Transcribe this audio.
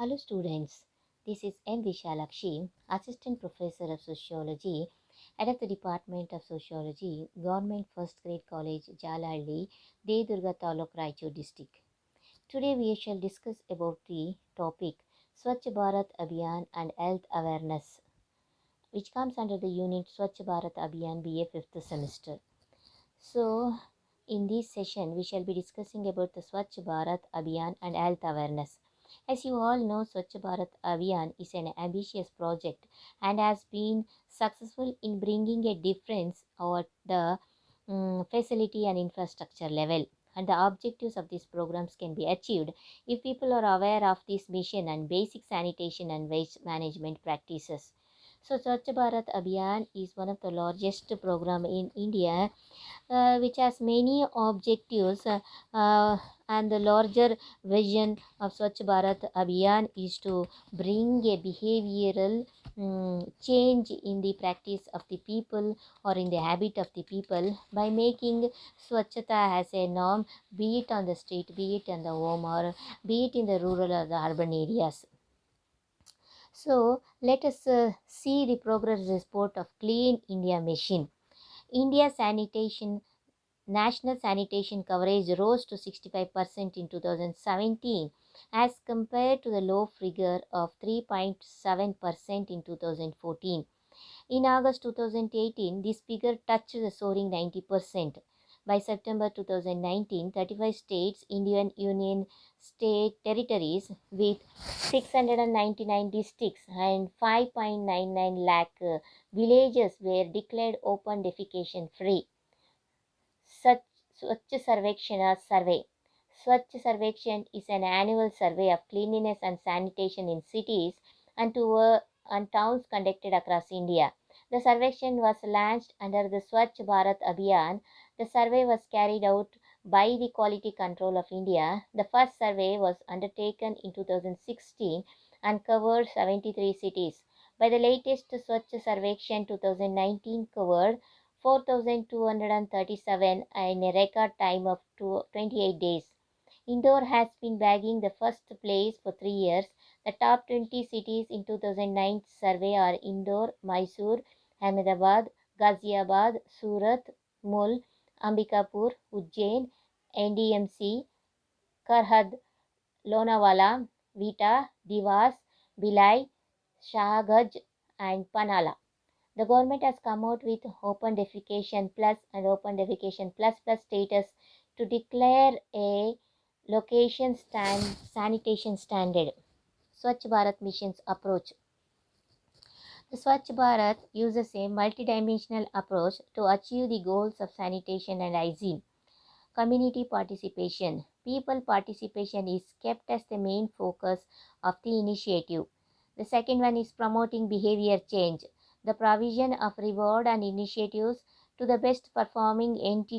Hello students, this is M. Vishalakshi, Assistant Professor of Sociology, Head of the Department of Sociology, Government First Grade College, Jalalli, Devdurga Taluk, Raichur District. Today we shall discuss about the topic Swachh Bharat Abhiyan and Health Awareness, which comes under the unit Swachh Bharat Abhiyan BA 5th semester. So, in this session, we shall be discussing about the Swachh Bharat Abhiyan and health awareness. As you all know, Swachh Bharat Abhiyan is an ambitious project and has been successful in bringing a difference at the facility and infrastructure level. And the objectives of these programs can be achieved if people are aware of this mission and basic sanitation and waste management practices. So, Swachh Bharat Abhiyan is one of the largest program in India, which has many objectives, and the larger vision of Swachh Bharat Abhiyan is to bring a behavioral change in the practice of the people or in the habit of the people by making Swachhata as a norm, be it on the street, be it in the home, or be it in the rural or the urban areas. So let us see the progress report of Clean India Mission. India sanitation National sanitation coverage rose to 65% in 2017 as compared to the low figure of 3.7% in 2014. In August 2018, this figure touched the soaring 90%. By September 2019, 35 states, Indian Union state territories with 699 districts and 5.99 lakh villages were declared open defecation free. Such Swachh Sarvekshana survey. Swachh Sarvekshan is an annual survey of cleanliness and sanitation in cities and, and towns conducted across India. The Sarvekshan was launched under the Swachh Bharat Abhiyan. The survey was carried out by the Quality Control of India. The first survey was undertaken in 2016 and covered 73 cities. By the latest Swachh Sarvekshan 2019 covered 4,237 in a record time of 28 days. Indore has been bagging the first place for 3 years. The top 20 cities in 2009 survey are Indore, Mysore, Ahmedabad, Ghaziabad, Surat, Mul, Ambikapur, Ujjain, NDMC, Karhad, Lonavala, Vita, Divas, Bhilai, Shahgaj, and Panala. The government has come out with Open Defecation Plus and Open Defecation Plus Plus status to declare a sanitation standard. Swachh Bharat mission's approach. The Swachh Bharat uses a multidimensional approach to achieve the goals of sanitation and hygiene. Community participation. People participation is kept as the main focus of the initiative. The second one is promoting behavior change. The provision of reward and initiatives to the best performing entity